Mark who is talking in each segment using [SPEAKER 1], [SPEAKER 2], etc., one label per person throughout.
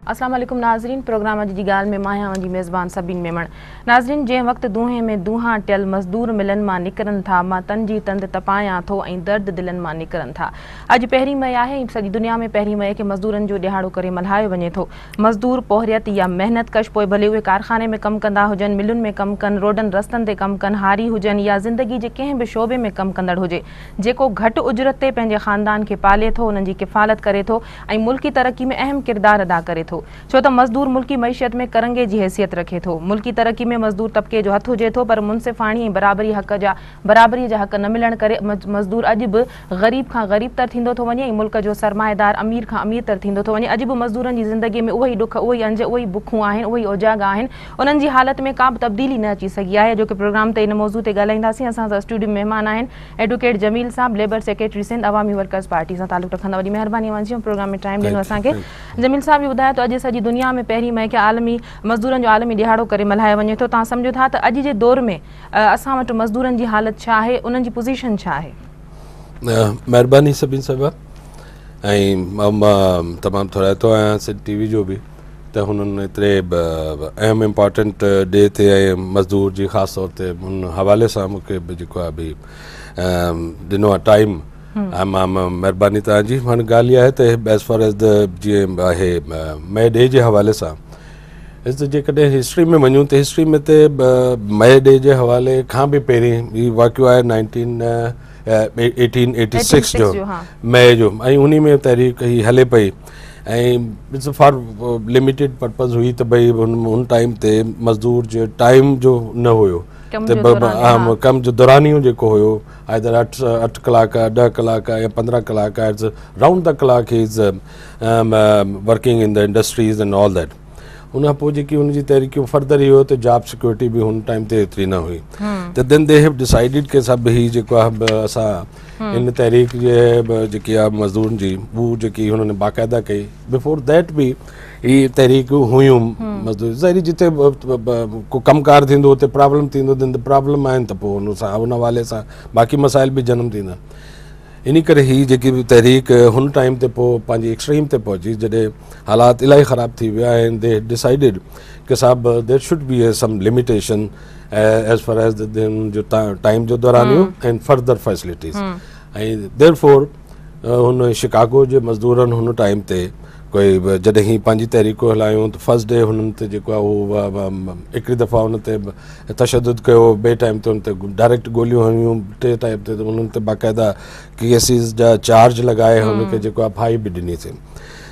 [SPEAKER 1] अस्सलाम वालेकुम नाज़रीन, प्रोग्राम जी गाल में मां आहियां जी मेज़बान सबिन मेमण। नाज़रीन, जंहिं वक़्तु दूहे में दूहा टियल मज़दूर मिलन मां निकिरनि था, मां तन जी तंद तपायां थो ऐं दर्द दिलनि मां निकिरनि था। अॼु 1 मई आहे, सॼी दुनिया में 1 मई खे मज़दूरनि जो ॾिहाड़ो करे मल्हायो वञे थो। मज़दूर पोहरियत या मेहनत कश, पोइ भले उहे कारखाने में कमु कंदा हुजनि, मिलुनि में कमु कनि, रोडनि रस्तनि ते कमु कनि, हारी हुजनि या ज़िंदगी जे कंहिं बि शोबे में कमु कंदड़ हुजे, जेको घटि उजरत ते पंहिंजे ख़ानदान खे पाले थो, उन्हनि जी किफ़ालत करे थो ऐं मुल्की तरक़ी में अहम किरदारु अदा करे थो। छो त मज़दूर मुल्की मईशत में करंगे जी हैसियत रखे थो। मुल्की तरक़ी में मज़दूर तबके जो हथ हुजे थो, पर मुनसिफ़ाणी ऐं बराबरी जा हक़ न मिलण करे मज़दूर अॼु बि ग़रीब खां ग़रीब तर थींदो थो वञे ऐं मुल्क जो सरमाएदार अमीर खां अमीर तर थींदो थो वञे। अॼु बि मज़दूरनि जी ज़िंदगी में उहे ई ॾुख, उहे ई अंज, उहे ई बुखूं आहिनि, उहे ई ओजाग आहिनि। उन्हनि जी हालत में का बि तब्दीली न अची सघी आहे, जो कि प्रोग्राम ते इन मौज़ू ते ॻाल्हाईंदासीं। असां सां स्टूडियो में महिमान आहिनि एडवोकेट जमील साहब, लेबर सेक्रेटरी सिंध अवामी वर्कर्स पार्टी सां तालुक़ रखंदा। वॾी महिरबानी वांझी प्रोग्राम में टाइम ॾिनो असांखे। जमील साहब, इहो ॿुधायो त अॼु सॼी दुनिया में 1 मई खे आलमी मज़दूरनि जो आलमी ॾिहाड़ो करे मल्हायो वञे थो। तव्हां सम्झो था त अॼु जे दौर में असां वटि मज़दूरनि जी हालत छा आहे, उन्हनि जी पोज़ीशन छा आहे?
[SPEAKER 2] महिरबानी सभिनि साहिबा, ऐं मां तमामु थोराइतो आहियां सिंध टीवी जो बि त हुननि एतिरे अहम इम्पॉर्टेंट डे ते ऐं मज़दूर जी ख़ासि तौर ते हुन हवाले सां मूंखे बि जेको आहे बि ॾिनो आहे टाइम। मां महिरबानी तव्हांजी। हाणे ॻाल्हि इहा आहे त एज़ फार एज़ द जीअं आहे मई डे जे हवाले सां जेकॾहिं हिस्ट्री में वञूं त हिस्ट्री में त मई डे जे हवाले खां बि पहिरीं हीउ वाक़ियो आहे 1886 जो मई जो, ऐं उन में तहरीक ही हले पई ऐं इट्स फॉर लिमिटेड पर्पज़ हुई त भई हुन टाइम ते मज़दूर जो टाइम जो न हुयो, कम जो दौरानियो जेको हुयो आइदर 8 कलाक, 10 कलाक या 15 कलाक, round the clock is working in the industries and all that. उन खां पोइ जेकी हुनजी तहरीकियूं फर्दर इहो त जॉब सिक्योरिटी बि हुन टाइम ते एतिरी न हुई, त देन दे हैव डिसाइडेड के सभु ही जेको आहे असां इन तहरीक जे जेकी आहे मज़दूरनि जी हू जेकी हुननि बाक़ाइदा कई। बिफोर दैट बि ही तहरीकूं हुयूं मज़दूर ज़ाहिरी, जिते को कमकार थींदो हुते प्रॉब्लम थींदो, देन द प्रॉब्लम आहिनि त पोइ हुन सां हुन हवाले सां बाक़ी मसाइल बि जनम थींदा। इन करे ही जेकी बि तहरीक हुन टाइम ते पोइ पंहिंजी एक्सट्रीम ते पहुची, जॾहिं हालात इलाही ख़राब थी विया आहिनि, दे डिसाइडेड कि साहब there should be some limitation as far as जो टाइम जो दौरानियो एंड फर्दर फैसिलिटीज़। ऐं देयरफॉर हुन शिकागो जे मज़दूरनि हुन टाइम ते कोई जॾहिं ही पंहिंजी तहरीकूं हलायूं त फर्स्ट डे हुननि ते जेको आहे उहो हिकिड़ी दफ़ा हुन ते तशदुद कयो, ॿिए टाइम ते हुन ते डायरेक्ट गोलियूं हणियूं, टे टाइम ते हुननि ते बाक़ाइदा केसिस जा चार्ज लॻाए हुनखे जेको आहे फाई बि ॾिनीसीं।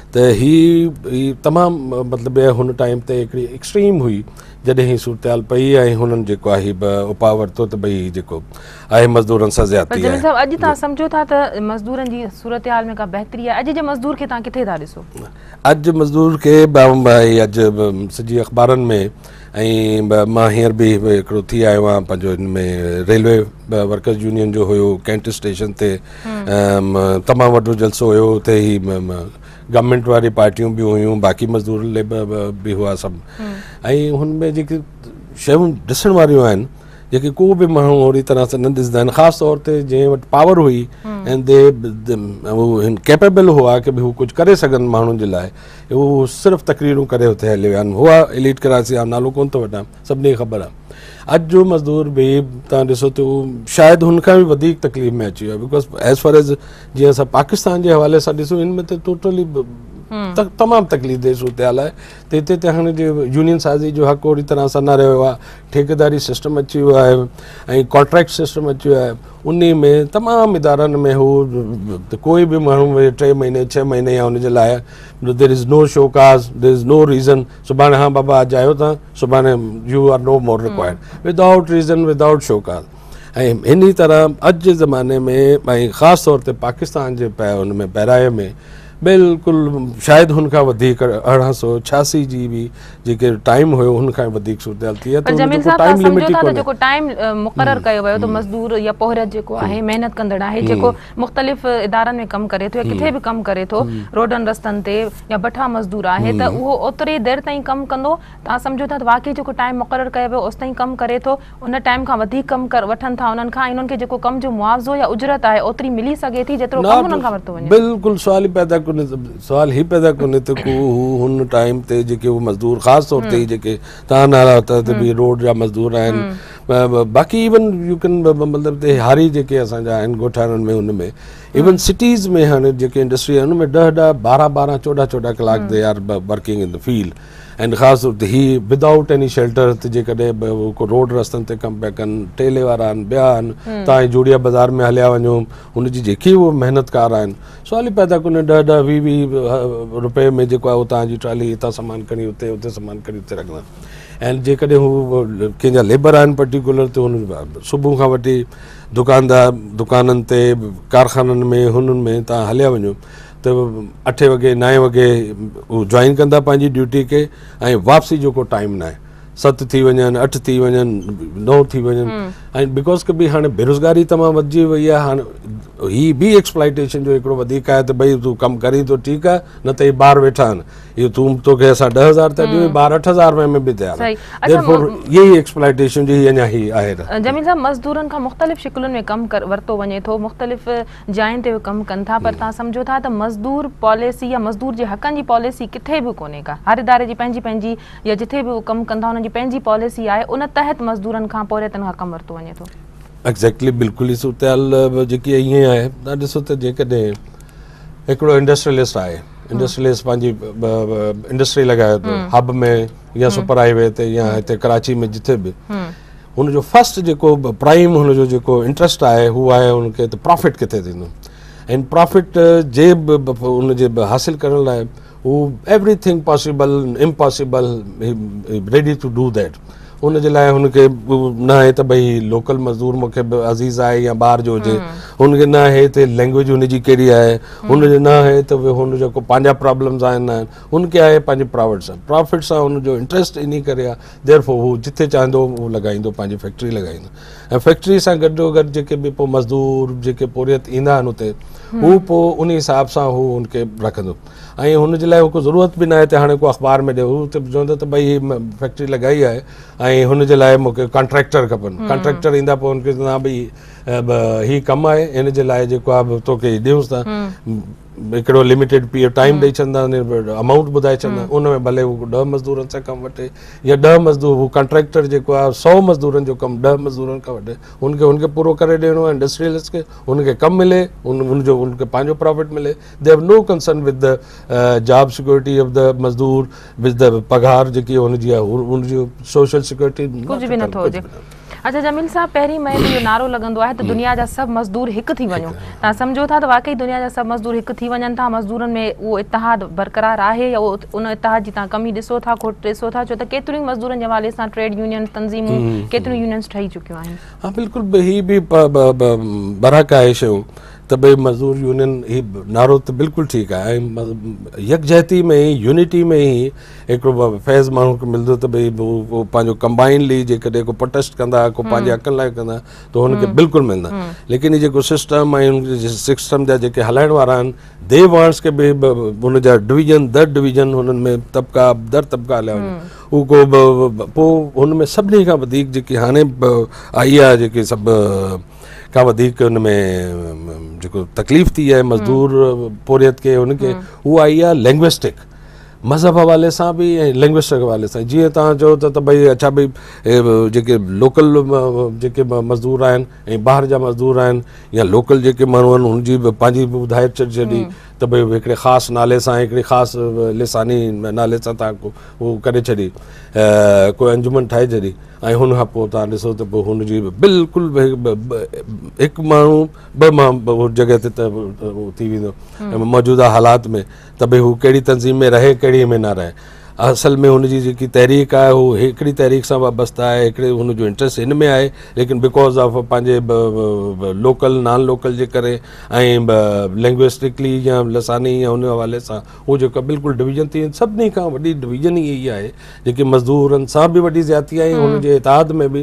[SPEAKER 2] त ही तमामु मतिलबु हुन टाइम ते हिकिड़ी एक्सट्रीम हुई जॾहिं ही सूरत हाल पई ऐं हुननि जेको आहे उपा वरितो त भई जेको आहे मज़दूरनि सां ज़्यादती आहे।
[SPEAKER 1] अॼु तव्हां सम्झो था त मज़दूरनि जी सूरत हाल में का बहितरी आहे? अॼु जे मज़दूर खे तव्हां किथे था ॾिसो?
[SPEAKER 2] अॼु मज़दूर खे अॼु सॼी अख़बारनि में ऐं मां हींअर बि हिकिड़ो थी आयो आहियां, पंहिंजो हिन में रेलवे वर्कर्स यूनियन जो हुयो कैंट स्टेशन ते तमामु वॾो जलसो हुयो, उते ई गवर्नमेंट वारी पार्टियूं बि हुयूं, बाक़ी मज़दूर लेबर बि हुआ सभु, ऐं हुनमें जेके शयूं ॾिसण वारियूं आहिनि जेके को बि माण्हू ओड़ी तरह सां न ॾिसंदा आहिनि, ख़ासि तौर ते जंहिं वटि पावर हुई ऐं हू कैपेबल हुआ की भई हू कुझु करे सघनि माण्हुनि जे लाइ, हू सिर्फ़ु तकरीरूं करे हुते हली विया आहिनि। हुआ एलीट कराची जा नालो कोन थो वठां, सभिनी खे ख़बर आहे। अॼु जो मज़दूर बि तव्हां ॾिसो त उहो शायदि हुनखां बि वधीक तकलीफ़ में अची वियो आहे, बिकॉज एज़ फार एज़ जीअं असां पाकिस्तान जे हवाले सां ॾिसूं, हिन में त टोटली तमामु तकलीफ़ देश सूरत हाल आहे। त हिते त हाणे यूनियन साज़ी जो हक़ ओड़ी तरह सां न रहियो आहे, ठेकेदारी सिस्टम अची वियो आहे ऐं कॉन्ट्रैक्ट सिस्टम अची वियो आहे। उन में तमामु इदारनि में हू कोई बि माण्हू 3 महीने 6 महीने या हुनजे लाइ there is no show cause, there is no reason, सुभाणे हा बाबा अॼु आयो तव्हां, सुभाणे you are no more required without reason, without show cause. ऐं इन तरह अॼु जे ज़माने में ऐं ख़ासि तौर ते पाकिस्तान जे हुन में बहराए में बिल्कुलु शायदि हुनखां वधीक 1886 जी बि जेके टाइम हुयो हुनखां वधीक सूरत हाल थी आहे।
[SPEAKER 1] पर जमील साहब, तव्हां सम्झो था त जेको टाइम मुक़ररु कयो वियो त मज़दूर या पोहरियत जेको आहे मेहनत कंदड़ आहे, जेको मुख़्तलिफ़ इदारनि में कमु करे थो या किथे बि कमु करे थो, रोडनि रस्तनि ते या भठा मज़दूर आहे, त उहो ओतिरी देरि ताईं कमु कंदो। तव्हां सम्झो था त वाक़ई जेको टाइम मुक़ररु कयो वियो ओसि ताईं कमु करे थो, उन टाइम खां वधीक कमु वठनि था उन्हनि खां, उन्हनि खे जेको कम जो मुआवज़ो या उजरत आहे ओतिरी मिली सघे थी जेतिरो कमु उन्हनि खां वरितो वञे?
[SPEAKER 2] बिल्कुलु सवाल ई पैदा कोन्हे सुवाल ही पैदा कोन्हे त को हुन टाइम ते जेके वो मजदूर ख़ास तौर ते जेके तव्हां नाला त बि रोड जा मजदूर आहिनि बाक़ी इवन यू कैन मतिलबु ते हारी जेके असांजा आहिनि ॻोठाणनि में हुन में इवन सिटीज़ में हाणे जेके इंडस्ट्री आहे हुन में 10-10 12-12 14-14 कलाक they are working in the field and ख़ासि तौर ते ही विदाउट एनी शेल्टर ते जेकॾहिं को रोड रस्तनि ते कमु पिया कनि टेले वारा आहिनि ॿिया आहिनि तव्हां जूड़िया बाज़ार में हलिया वञो हुनजी जेकी उहो महिनतकार आहिनि सवाल ई पैदा कोन्हे 10-10 20-20 रुपए में जेको आहे उहो तव्हांजी ट्राली हितां सामान खणी उते उते सामान खणी उते रखंदा ऐं जेकॾहिं हू कंहिंजा लेबर आहिनि पर्टिकुलर त हुन सुबुह खां वठी दुकाननि ते कारखाननि में हुननि में तव्हां हलिया वञो त 8 वॻे 9 वॻे हू जॉइन कंदा पंहिंजी ड्यूटी खे ऐं वापसी जो को टाइम न आहे 7 थी वञनि 8 थी वञनि 9 थी वञनि ऐं बिकॉज के बि हाणे बेरोज़गारी तमामु वधिजी वई आहे हाणे ही बि एक्सप्लाइटेशन जो हिकिड़ो वधीक आहे त भई तूं कमु करी थो ठीकु आहे न त ही ॿार वेठा आहिनि इहो तोखे असां 10,000 था ॾियूं ॿार 8,000 में बि तयारु आहे इहा ई एक्सप्लाइटेशन जी अञा ही आहे
[SPEAKER 1] जमील साहब मज़दूरनि खां मुख़्तलिफ़ शिकिलुनि में कमु वरितो वञे थो मुख़्तलिफ़ जायुनि ते कमु कनि था पर तव्हां सम्झो था त मज़दूर पॉलिसी या मज़दूर जे हक़नि जी पॉलिसी किथे बि कोन्हे का हर इदारे जी पंहिंजी या जिथे बि कमु कंदा हुननि जी पंहिंजी पॉलिसी आहे उन तहत मज़दूरनि खां पोरियतनि खां कमु वरितो वञे थो
[SPEAKER 2] एक्ज़ैक्टली बिल्कुलु ई सूरत जेकी ईअं आहे तव्हां ॾिसो त जेकॾहिं हिकिड़ो इंडस्ट्रियलिस्ट आहे इंडस्ट्रियलिस्ट पंहिंजी इंडस्ट्री लॻाए थो हब में या सुपर हाईवे ते या हिते कराची में जिथे बि हुनजो फर्स्ट जेको प्राइम हुनजो जेको इंट्रस्ट आहे हू आहे हुनखे त प्रॉफिट किथे थींदो ऐं प्रॉफिट जे हुनजे हासिलु करण लाइ हू everything possible impossible ready to do that उनजे लाइ हुनखे न आहे त भई लोकल मज़दूर मूंखे अज़ीज़ आहे या ॿार जो हुजे हुनखे न आहे त लैंग्वेज हुनजी कहिड़ी आहे हुनजो न आहे त हुन जेको पंहिंजा प्रॉब्लम्स आहिनि हुनखे आहे पंहिंजे प्रॉफिट सां हुनजो इंट्रस्ट इन करे आहे देयरफॉर हू जिथे चाहींदो उहो लॻाईंदो पंहिंजी फैक्ट्री लॻाईंदो ऐं फैक्ट्री सां गॾो गॾु जेके बि पोइ मज़दूर जेके पोरियत ईंदा आहिनि हुते हू पोइ उन हिसाब सां हू हुनखे रखंदो ऐं हुनजे लाइ को ज़रूरत बि न आहे त हाणे को अख़बार में ॾियो हू त चवंदो त भई हीअ फैक्ट्री लॻाई आहे ऐं हुनजे लाइ मूंखे कॉन्ट्रैक्टर खपनि कॉन्ट्रैक्टर ईंदा पोइ हुनखे चवंदा भई हीअ कमु आहे हिन जे लाइ जेको आहे तोखे ॾियूंसि था हिकिड़ो लिमिटेड पीरियड टाइम ॾेई छॾंदा अमाउंट ॿुधाए छॾंदा उन में भले हू 10 मज़दूरनि सां कमु वठे या 10 मज़दूर हू कॉन्ट्रैक्टर जेको आहे 100 मज़दूरनि जो कमु 10 मज़दूरनि खां वठे हुनखे पूरो करे ॾियणो आहे इंडस्ट्रियलिस्ट खे हुनखे कमु मिले हुनखे पंहिंजो प्रॉफिट मिले they have no concern with the job security of the मज़दूर विद द पघार जेकी हुनजी आहे हुनजी सोशल सिक्योरिटी
[SPEAKER 1] कुझु बि नथो हुजे अच्छा जमील साहब पहिरीं मई जो नारो लॻंदो आहे त दुनिया जा सभु मज़दूर हिकु थी वञो तव्हां सम्झो था त वाकई दुनिया जा सभु मज़दूर हिकु थी वञनि था मज़दूरनि में उहो इतिहाद बरक़रार आहे या उन इतिहाद जी तव्हां कमी ॾिसो था खोट ॾिसो था छो त केतिरियूं मज़दूरनि जे हवाले सां ट्रेड यूनियन तंज़ीमूं केतिरियूं यूनियन्स ठही चुकियूं आहिनि
[SPEAKER 2] हा बिल्कुलु ही बि बराक आहे शयूं त भई मज़दूर यूनियन ही नारो त बिल्कुलु ठीकु आहे ऐं यकजहती में ई यूनिटी में ई हिकिड़ो फैज़ माण्हू खे मिलंदो त भई उहो पंहिंजो कंबाइनली जेकॾहिं को प्रोटेस्ट कंदा को पंहिंजे हक़नि लाइ कंदा त हुनखे बिल्कुलु मिलंदा लेकिन ही जेको सिस्टम ऐं हुनजे सिस्टम जा जेके हलाइण वारा आहिनि दे वांट्स खे बि हुनजा डिवीजन दर डिवीजन हुननि में तबिका दर तबिका हलिया वञनि उहो को पोइ हुन में सभिनी खां वधीक जेकी हाणे आई आहे जेके सभु का वधीक हुन में जेको तकलीफ़ थी आहे मज़दूर पोरियत खे हुनखे उहा आई आहे लैंग्विस्टिक मज़हब हवाले सां बि ऐं लैंग्विस्टिक हवाले सां जीअं तव्हां चओ त भई अच्छा भई जेके लोकल जेके मज़दूर आहिनि ऐं ॿाहिरि जा मज़दूर आहिनि या लोकल जेके माण्हू आहिनि हुनजी बि पंहिंजी बि ॿुधाए छॾी त भई हिकिड़े ख़ासि नाले सां हिकिड़े ख़ासि लिसानी नाले सां तव्हां उहो करे छॾी कोई अंजुमन ठाहे छॾी ऐं हुन खां पोइ तव्हां ॾिसो त पोइ हुनजी बिल्कुलु हिकु माण्हू ॿ जॻह ते त उहो थी वेंदो मौजूदा हालात में त भई हू कहिड़ी तंज़ीम में रहे कहिड़ी में न रहे असल में हुनजी जेकी तहरीक आहे हू हिकिड़ी तहरीक सां वाबस्ता आहे हिकिड़े हुनजो इंट्रस्ट हिन में आहे लेकिन बिकॉज़ ऑफ पंहिंजे लोकल नॉन लोकल जे करे ऐं लैंग्विस्टिकली या लसानी या हुन हवाले सां उहो जेको बिल्कुलु डिवीजन थी सभिनी खां वॾी डिवीजन ई इहा आहे जेकी मज़दूरनि सां बि वॾी ज़्यादती आहे हुनजे इतिहाद में बि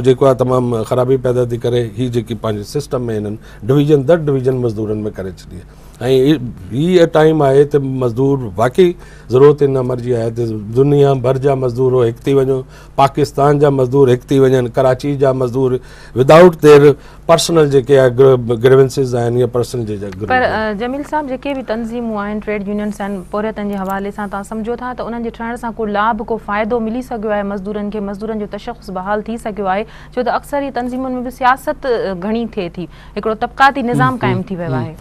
[SPEAKER 2] जेको आहे तमामु ख़राबी पैदा थी करे हीअ जेकी पंहिंजे सिस्टम में हिननि डिवीजन दर डिवीजन मज़दूरनि में करे छॾी आहे ये टाइम आहे त मज़दूर वाकई ज़रूरत इन नंबर जी आहे त दुनिया भर जा मज़दूर हिकु थी वञो, पाकिस्तान जा मज़दूर हिकु थी वञनि, कराची जा मज़दूर विदाउट देयर पर्सनल जेके आहे ग्रीवेंसिस आहिनि या पर्सनल
[SPEAKER 1] पर जमील साहब जेके बि तंज़ीमूं आहिनि, ट्रेड यूनियन्स आहिनि, पोरियतनि जे हवाले सां तव्हां सम्झो था त उन्हनि जे ठहण सां को लाभ को फ़ाइदो मिली सघियो आहे मज़दूरनि खे, मज़दूरनि जो तशख़्ख़ुस बहाल थी सघियो आहे? छो त अक्सर ई तंज़ीमुनि में बि सियासत घणी थिए थी, हिकिड़ो तबक़ाती निज़ाम क़ाइमु थी वियो आहे।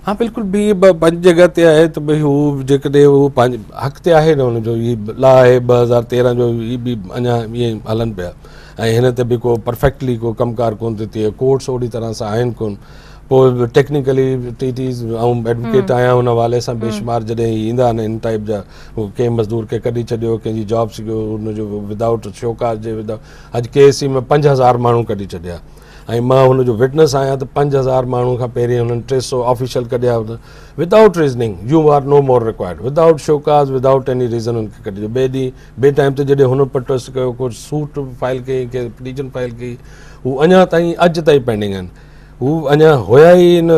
[SPEAKER 2] हाँ बिल्कुल भी पंज जगह ते आहे त भई हू जेकॾहिं हू पंहिंजे हक़ ते आहे न हुनजो, ये ला आहे 2013 जो, ये बि अञा ईअं हलनि पिया ऐं हिन ते बि को परफेक्टली को कमकार कोन थो थिए, कोर्ट्स ओड़ी तरह सां आहिनि कोन। पोइ टेक्निकली टीटीज़ ऐं एडवोकेट आहियां हुन हवाले सां बेशुमार जॾहिं ईंदा आहिनि इन टाइप जा, कंहिं मज़दूर खे कढी छॾियो, कंहिंजी जॉब सिखियो हुनजो विदाउट शोकाज जे अॼु KSC में 5000 माण्हू कढी छॾिया ऐं मां हुनजो विटनेस आहियां त 5000 माण्हू खां पहिरीं हुननि 300 ऑफिशियल कढिया without reasoning, you are no more required, without show cause, without any reason हुनखे कढियो। ॿिए ॾींहुं ॿिए टाइम ते जॾहिं हुन प्रोटेस्ट कयो, को सूट फाइल कई, के पिटीशन फाइल कई, हू अञा ताईं अॼु ताईं पेंडिंग आहिनि। हू अञा हुया ई इन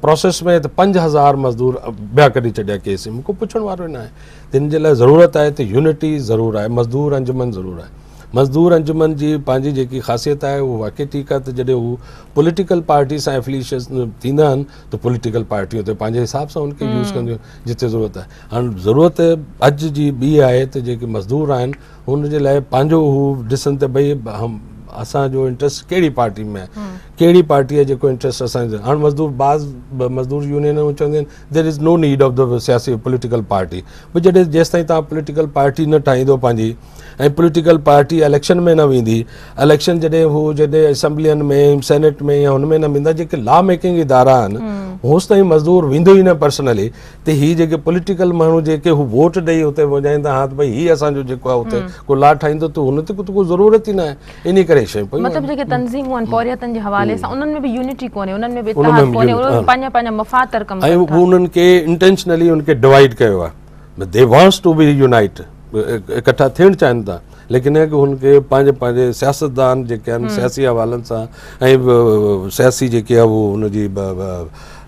[SPEAKER 2] प्रोसेस में त 5000 मज़दूर ॿिया कढी छॾिया KSC में, को पुछण वारो न आहे। तिन जे लाइ ज़रूरत आहे त यूनिटी ज़रूरु आहे, मज़दूर अंजुमन ज़रूरु आहे। मज़दूर अंजुमन जी पंहिंजी जेकी ख़ासियत आहे उहा वाक़ई ठीकु आहे त जॾहिं हू पॉलिटिकल पार्टी सां एफिलिएशन थींदा आहिनि त पॉलिटिकल पार्टियूं त पंहिंजे हिसाब सां उनखे यूज़ कंदियूं जिते ज़रूरत आहे। हाणे ज़रूरत अॼु जी ॿी आहे त जेके मज़दूर आहिनि हुन जे लाइ पंहिंजो हू ॾिसनि त भई असांजो इंट्रस्ट कहिड़ी पार्टी में आहे, कहिड़ी पार्टी आहे जेको इंट्रस्ट असांजो। हाणे मज़दूर यूनियन चवंदियूं आहिनि there is no need of the सियासी पॉलिटिकल पार्टी, भई जॾहिं जेसिताईं तव्हां पॉलिटिकल पार्टी न ठाहींदो पंहिंजी ऐं पॉलिटिकल पार्टी इलेक्शन में न वेंदी, इलेक्शन जॾहिं असेंबलियुनि में, सेनेट में या हुन में न वेंदा, जेके लॉ मेकिंग इदारा आहिनि होसि ताईं मज़दूर वेंदो ई न पर्सनली, त हीअ जेके पॉलिटिकल माण्हू जेके हू वोट ॾेई हुते वॼाईंदा, हा त भई हीअ असांजो जेको आहे हुते को लॉ ठाहींदो त हुन ते को ज़रूरत ई न आहे। इन करे शयूं
[SPEAKER 1] मतिलबु जेके तंज़ीमूं आहिनि पोरियतनि जे हवाले सां उन्हनि में बि यूनिटी कोन्हे, उन्हनि में बि इत्तेहाद कोन्हे, उन्हनि पंहिंजा पंहिंजा मफ़ाद कम
[SPEAKER 2] ऐं उन्हनि खे इंटेंशनली उनखे डिवाइड कयो आहे। They wants to be unite, इकट्ठा थियणु चाहिनि था, लेकिन है कि उनके पंहिंजे सियासतदान जेके आहिनि सियासी हवालनि सां ऐं सियासी जेके आहे वो हुनजी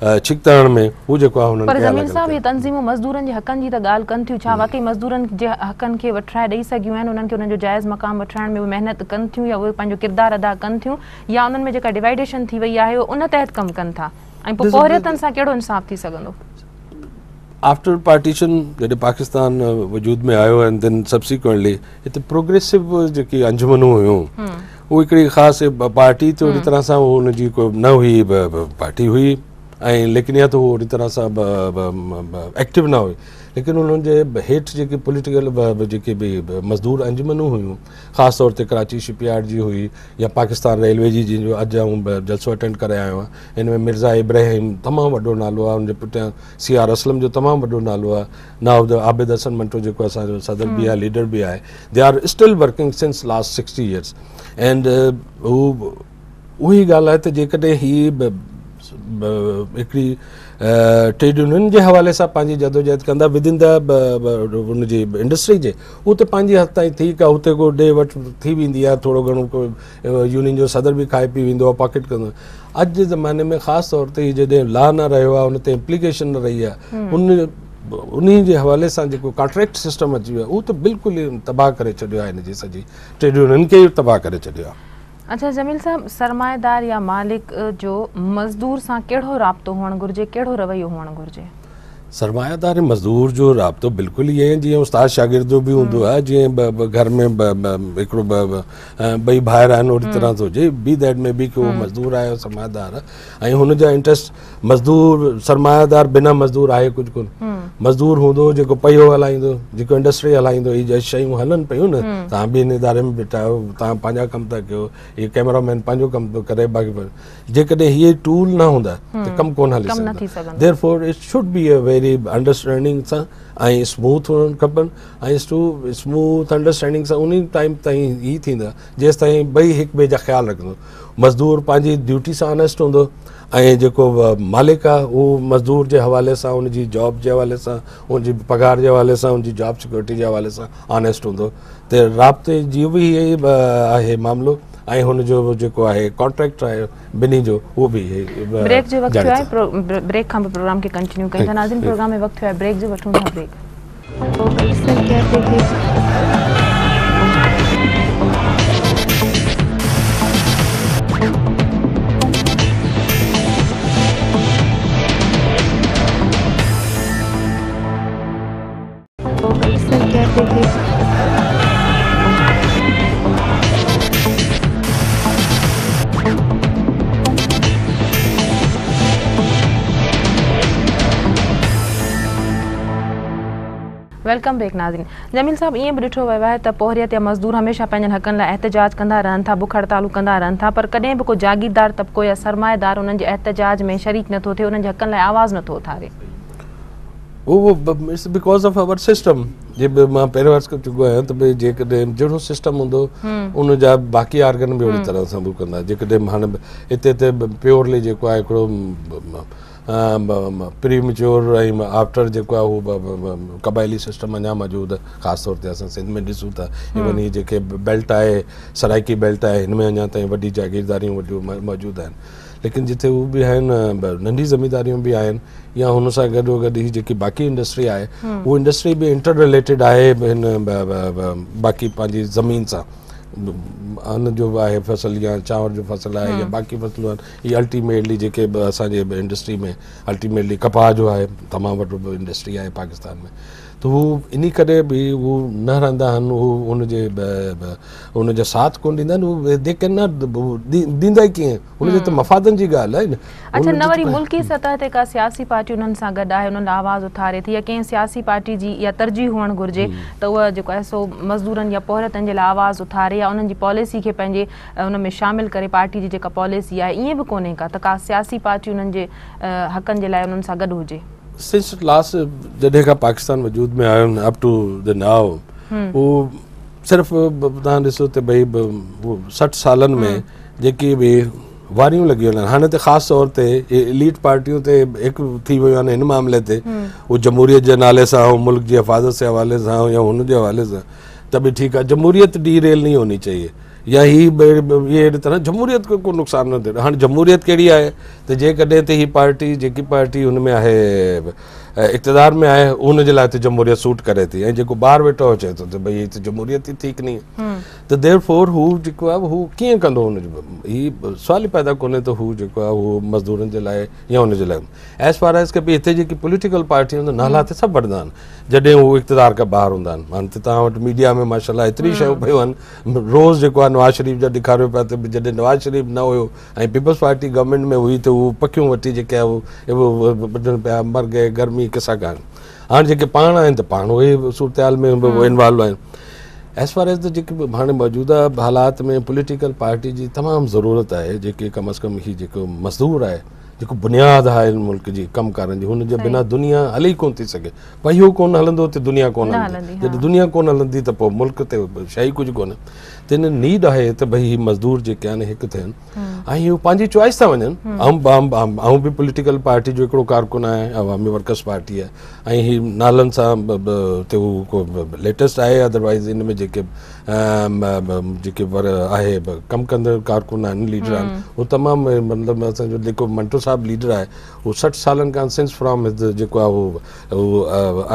[SPEAKER 2] छिकताइण में हू जेको आहे हुननि
[SPEAKER 1] पर ज़मीन साहब ये तंज़ीमूं मज़दूरनि जे हक़नि जी त ॻाल्हि कनि थियूं, छा वाकई मज़दूरनि जे हक़नि खे वठाए ॾेई सघियूं आहिनि, उन्हनि खे उन्हनि जो जाइज़ मक़ाम वठाइण में महिनत कनि थियूं या उहे पंहिंजो किरदारु अदा कनि थियूं, या उन्हनि में जेका डिवाइडेशन थी वई आहे उन तहत कमु कनि था, ऐं पोइ पोरियतनि सां कहिड़ो इंसाफ़ थी सघंदो?
[SPEAKER 2] आफ्टर पार्टीशन जॾहिं पाकिस्तान वजूद में आयो एंड देन सब्सिक्वेंटली हिते प्रोग्रेसिव जेकी अंजुमनूं हुयूं उहो हिकिड़ी ख़ासि पार्टी त ओड़ी तरह सां हुनजी को न हुई पार्टी हुई ऐं लेकिन या त उहो ओड़ी तरह सां एक्टिव न हुई, लेकिन उन्हनि जे हेठि जेके पॉलिटिकल जेके बि मज़दूर अंजुमनूं हुयूं, ख़ासि तौर ते कराची शिपयार्ड जी हुई या पाकिस्तान रेलवे जी, जंहिंजो अॼु आऊं जलसो अटेंड करे आयो आहियां, हिन में मिर्ज़ा इब्राहिम तमामु वॾो नालो आहे, हुनजे पुठियां CR असलम जो तमामु वॾो नालो आहे, नाओ आबिद हसन मंटो जेको असांजो सदर बि आहे, लीडर बि आहे, they are still working since last 60 years and उही ॻाल्हि आहे त जेकॾहिं हीअ हिकिड़ी ट्रेड यूनियन जे हवाले सां पंहिंजी जदोजहद कंदा विदिन द हुनजी इंडस्ट्री जे, हू त पंहिंजी हद ताईं ठीकु आहे, हुते को ॾे वठि थी वेंदी आहे, थोरो घणो को यूनियन जो सदर बि खाए पी वेंदो आहे, पॉकेट कंदो आहे। अॼु जे ज़माने में ख़ासि तौर ते जॾहिं लॉ न रहियो आहे, हुन ते इम्प्लीकेशन न रही आहे, उन जे हवाले सां जेको कॉन्ट्रैक्ट सिस्टम अची वियो आहे उहो त बिल्कुलु ई तबाह करे छॾियो आहे, हिन जी सॼी ट्रेड यूनियन खे तबाह करे छॾियो आहे।
[SPEAKER 1] अच्छा जमील साहब, सरमाएदार या मालिक जो मज़दूर सां कहिड़ो राब्तो हुअणु घुरिजे, कहिड़ो रवैयो हुअणु घुरिजे? सरमायादार
[SPEAKER 2] मज़दूर जो राब्तो बिल्कुलु ईअं आहे जीअं उस्ताद शागिर्द जो बि हूंदो आहे, जीअं घर में हिकिड़ो ॿई भाइर आहिनि ओड़ी तरह थो हुजे, बी दैट में बि को मज़दूर आहे सरमायादार ऐं हुनजा इंट्रस्ट मज़दूर सरमायादार बिना मज़दूर आहे कुझु कोन, मज़दूर हूंदो जेको पहियो हलाईंदो, जेको इंडस्ट्री हलाईंदो, हीअ शयूं हलनि पियूं न, तव्हां बि इन इदारे में बीठा आहियो, तव्हां पंहिंजा कमु था कयो, हीअ कैमरामैन पंहिंजो कमु थो करे, बाक़ी जेकॾहिं हीअ टूल न हूंदा त कमु कोन हली सघंदा। Therefore it should be a very understanding सां ऐं स्मूथ हुअणु खपनि, ऐं स्मूथ अंडरस्टैंडिंग सां उन टाइम ताईं ई थींदा जेसि ताईं ॿई हिक ॿिए जा ख़्यालु रखंदो, मज़दूर पंहिंजी ड्यूटी सां ऑनेस्ट हूंदो ऐं जेको मालिक आहे उहो मज़दूर जे हवाले सां, उनजी जॉब जे हवाले सां, उनजी पघार जे हवाले सां, उनजी जॉब सिक्योरिटी जे हवाले सां ऑनेस्ट हूंदो, त राब्ते जी बि इहो ई आहे मामिलो। ऐं हुन जो जेको आहे कॉन्ट्रैक्ट आहे ॿिन्ही जो उहो बि
[SPEAKER 1] ब्रेक जो वक़्तु थियो आहे ब्रेक खां प्रोग्राम खे कंटिन्यू कयूं था नाज़रीन प्रोग्राम में वक़्तु थियो आहे ब्रेक जो वठूं था ब्रेक वेलकम बैक नाज़रीन जमील साहब ईअं बि ॾिठो वियो आहे त पोहरियत या मज़दूर हमेशह पंहिंजनि हक़नि लाइ एहतजाज कंदा रहनि था बुख हड़तालूं कंदा रहनि था पर कॾहिं बि को जागीरदार तबिको या सरमाएदार उन्हनि जे एहतजाज में शरीक नथो थिए उन्हनि जे हक़नि लाइ आवाज़ नथो उथारे
[SPEAKER 2] it's because of our system जे मां पहिरियों अर्ज़ु करे चुको आहियां त भई जेकॾहिं जहिड़ो सिस्टम हूंदो उन जा बाक़ी आर्गन बि ओड़ी तरह सां बि कंदा जेकॾहिं हाणे हिते प्योरली जेको आहे हिकिड़ो प्री मेच्योर ऐं आफ्टर जेको आहे उहो क़बाइली सिस्टम अञा मौजूदु आहे ख़ासि तौर ते असां सिंध में ॾिसूं था इवन हीअ जेके बेल्ट आहे सराइकी बेल्ट आहे हिन में अञा ताईं वॾी जागीरदारियूं वॾियूं मौजूदु आहिनि लेकिन जिथे उहे बि आहिनि नंढी ज़मींदारियूं बि आहिनि या हुन सां गॾोगॾु ही जेकी बाक़ी इंडस्ट्री आहे उहा इंडस्ट्री बि इंटर रिलेटेड आहे हिन बाक़ी पंहिंजी ज़मीन सां अन्न जो आहे फसल या चांवर जो फसल आहे या बाक़ी फसलूं आहिनि इहे अल्टीमेटली जेके असांजे इंडस्ट्री में अल्टीमेटली कपाह जो आहे तमामु वॾो इंडस्ट्री आहे पाकिस्तान में त हू इन करे बि हू न रहंदा आहिनि हू उनजो साथ कोन ॾींदा आहिनि उहे जेके न ॾींदा ई कीअं उनजे त मफ़ादनि जी ॻाल्हि आहे न
[SPEAKER 1] अच्छा न वरी मुल्की सतह ते का सियासी पार्टी उन्हनि सां गॾु आहे उन्हनि आवाज़ उथारे थी या कंहिं सियासी पार्टी जी इहा तरजीह हुअणु घुरिजे त उहा जेको आहे सो मज़दूरनि या पोहरतनि जे लाइ आवाज़ उथारे या उन्हनि जी पॉलिसी खे पंहिंजे उन में शामिलु करे पार्टी जी जेका पॉलिसी आहे ईअं बि कोन्हे का त का सियासी पार्टी उन्हनि जे हक़नि जे लाइ उन्हनि सां गॾु हुजे
[SPEAKER 2] सिंस लास्ट जॾहिं खां पाकिस्तान वजूद में आयो अप टू द नाउ उहो सिर्फ़ु तव्हां ॾिसो त भई 60 सालनि में जेकी बि वारियूं लॻियूं आहिनि हाणे त ख़ासि तौर ते एलीट पार्टियूं ते हिकु थी वियूं आहिनि हिन मामले ते उहो जमहूरियत जे नाले सां ऐं मुल्क जी हिफ़ाज़त जे हवाले सां या हुन जे हवाले सां त बि ठीकु आहे जमहूरियत डी रेल नहीं होनी चाहिए या ये अहिड़ी तरह जमहूरियत को कोई नुक़सान न थिए हाँ जमहूरियत कहिड़ी आहे त जेकॾहिं त ही पार्टी जेकी पार्टी हुन में आहे इक़्तिदार में आहे उन जे लाइ त जमहूरियत सूट करे थी ऐं जेको ॿाहिरि वेठो अचे थो त भई हीअ त जमहूरियत ई ठीक नहीं त देयरफॉर हू जेको आहे हू कीअं कंदो हुनजो हीअ सुवाल ई पैदा कोन्हे त हू जेको आहे उहो मज़दूरनि जे लाइ या हुनजे लाइ एज़ फार एज़ के भई हिते जेकी पॉलिटिकल पार्टियूं आहिनि नाला त सभु वठंदा आहिनि जॾहिं हू इक़्तिदार खां ॿाहिरि हूंदा आहिनि हाणे त तव्हां वटि मीडिया में माशाल्लाह एतिरी शयूं पियूं आहिनि रोज़ जेको आहे नवाज़ शरीफ़ जा ॾेखारियो पिया त जॾहिं नवाज़ शरीफ़ न हुयो ऐं पीपल्स पार्टी गवर्नमेंट में हुई त हू पखियूं वठी जेके आहे उहो ॿुधनि पिया मर गए गर्मी किसा कान हाणे जेके पाण आहिनि त पाण उहे सूरत में इन्वॉल्व आहिनि एज़ फार एज़ त जेके हाणे मौजूदा हालात में पॉलिटिकल पार्टी जी तमामु ज़रूरत आहे जेके कम अज़ कम ही जेको मज़दूर आहे जेको बुनियादु आहे मुल्क जी कमकारनि जी हुनजे बिना दुनिया हली ई कोन थी सघे भई इहो कोन हलंदो त दुनिया कोन हलंदी जॾहिं दुनिया कोन हलंदी त पोइ मुल्क ते शइ कुझु कोन्हे त हिन नीड आहे त भई हीअ मज़दूर जेके आहिनि हिकु थियनि ऐं इहो पंहिंजी चॉइस था वञनि ऐं बि पॉलिटिकल पार्टी जो हिकिड़ो कारकुन आहे अवामी वर्कर्स पार्टी आहे ऐं हीअ नालनि सां ते हू को लेटेस्ट आहे अदरवाइज़ इन में जेके आहे कमु कंदड़ कारकुन आहिनि लीडर आहिनि उहे तमामु मतिलबु असांजो जेको मंटो साहिबु लीडर आहे उहो 60 सालनि खां सिंस फ्रॉम जेको आहे उहो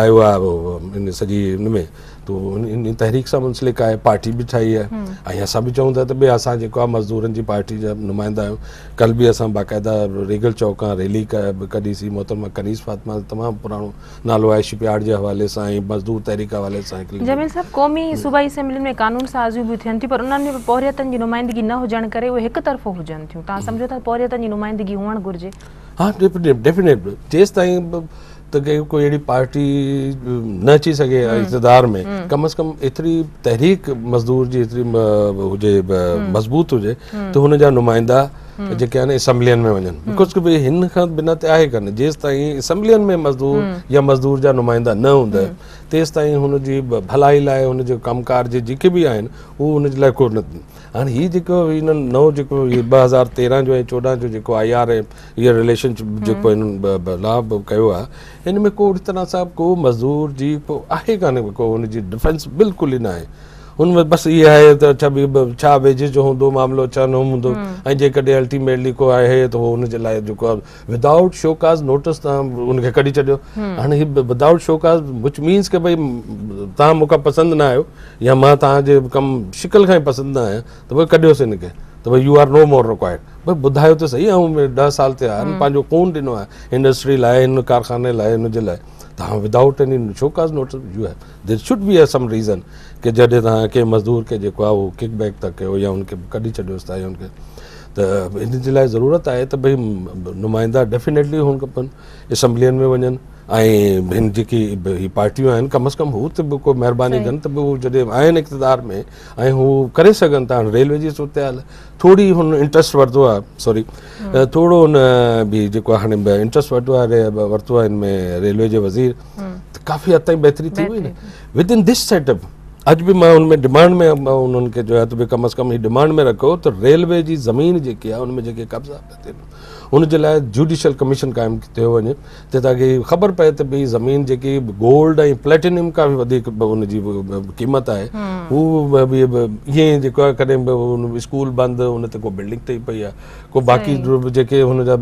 [SPEAKER 2] आयो आहे इन सॼी हिन में तो इन तहरीक सां मुंसलिक आहे पार्टी बि ठाही आहे ऐं असां बि चऊं था त भई असां जेको आहे मज़दूरनि जी पार्टी जा नुमाइंदा आहियूं कल्ह बि असां बाक़ाइदा रेगल चौक खां रैली कढीसीं मोहतरमा कनीज़ फातिमा तमामु पुराणो नालो आहे शिपयार्ड जे हवाले सां ऐं मज़दूर तहरीक हवाले सां
[SPEAKER 1] जमील साहब क़ौमी सूबाई असेंबली में कानून साज़ियूं बि थियनि थियूं पर उन्हनि में पोहरियतनि जी नुमाइंदगी न हुजण करे उहे हिकु तरफ़ो हुजनि थियूं तव्हां सम्झो था पोहरियतनि जी नुमाइंदगी हुअणु घुरिजे
[SPEAKER 2] हाँ डेफिनेट जेसि ताईं त कोई अहिड़ी पार्टी न अची सघे इक़्तिदार में कम अज़ कम एतिरी तहरीक मज़दूर जी एतिरी हुजे मज़बूत हुजे त हुन जा नुमाइंदा जेके आहिनि असैम्बलियुनि में वञनि बिकॉज की भई हिन खां बिना त आहे कान जेसि ताईं असैम्बलियुनि में मज़दूर या मज़दूर जा नुमाइंदा न हूंदा तेसि ताईं हुनजी भलाई लाइ हुनजे कमकार जे जेके बि आहिनि उहो हुनजे लाइ कोन हाणे हीअ जेको हिननि नओं जेको 2013 जो ऐं 14 जो जेको IR हीअ रिलेशनशिप जेको हिननि लाभ कयो आहे हिन में को अहिड़ी तरह सां को मज़दूर जी को आहे कान्हे को हुनजी डिफेंस बिल्कुलु ई न आहे उनमें बस ये है तो अच्छा भी छा वेजिस जो हूंदो मामलो छा न हूंदो ऐं जेकॾहिं अल्टीमेटली को आहे त उहो हुनजे लाइ जेको आहे विदाउट शोकाज़ नोटिस तव्हां उनखे कढी छॾियो। हाणे हीअ विदाउट शोकाज़ विच मीन्स के भई तव्हां मूंखां पसंदि न आहियो या मां तव्हांजे कमु शिकिल खां ई पसंदि न आहियां त भई कढियोसीं हिनखे त भई U are no more required. भई ॿुधायो त सही ऐं 10 साल थिया आहिनि पंहिंजो खून ॾिनो आहे इंडस्ट्री लाइ हिन कारखाने लाइ हिनजे लाइ तव्हां without any show cause notice you have there should be some reason कि जॾहिं तव्हां कंहिं मज़दूर खे जेको आहे उहो किक बैक था कयो या उनखे कढी छॾियोसि था या उनखे त इन जे लाइ ज़रूरत आहे त भई नुमाइंदा डेफिनेटली हुअणु खपनि असैम्बलियुनि में वञनि ऐं हिन जेकी ही पार्टियूं आहिनि कम अज़ कम हू त बि को महिरबानी कनि त बि हू जॾहिं आहिनि इक़्तिदार में ऐं हू करे सघनि था। रेलवे जी सूरत हाल थोरी हुन इंट्रस्ट वरितो आहे सॉरी थोरो हुन बि जेको आहे हाणे इंट्रस्ट वरितो आहे हिन में रेलवे जे वज़ीर त काफ़ी हद ताईं बहितरी थी वई न विद इन दिस सेटअप। अॼु बि मां हुनमें डिमांड में उन्हनि खे जो आहे त भई कम अज़ कम ही डिमांड में रखो त रेलवे जी ज़मीन जेकी आहे उनमें जेके कब्ज़ा पिया थियनि उनजे लाइ जुडिशियल कमीशन क़ाइमु थियो वञे त ताकी ख़बर पए त भई ज़मीन जेकी गोल्ड ऐं प्लेटिनियम खां बि वधीक उनजी क़ीमत आहे हू ईअं जेको आहे कॾहिं बि स्कूल बंदि उन ते को बिल्डिंग ठही पई आहे को बाक़ी जेके हुनजा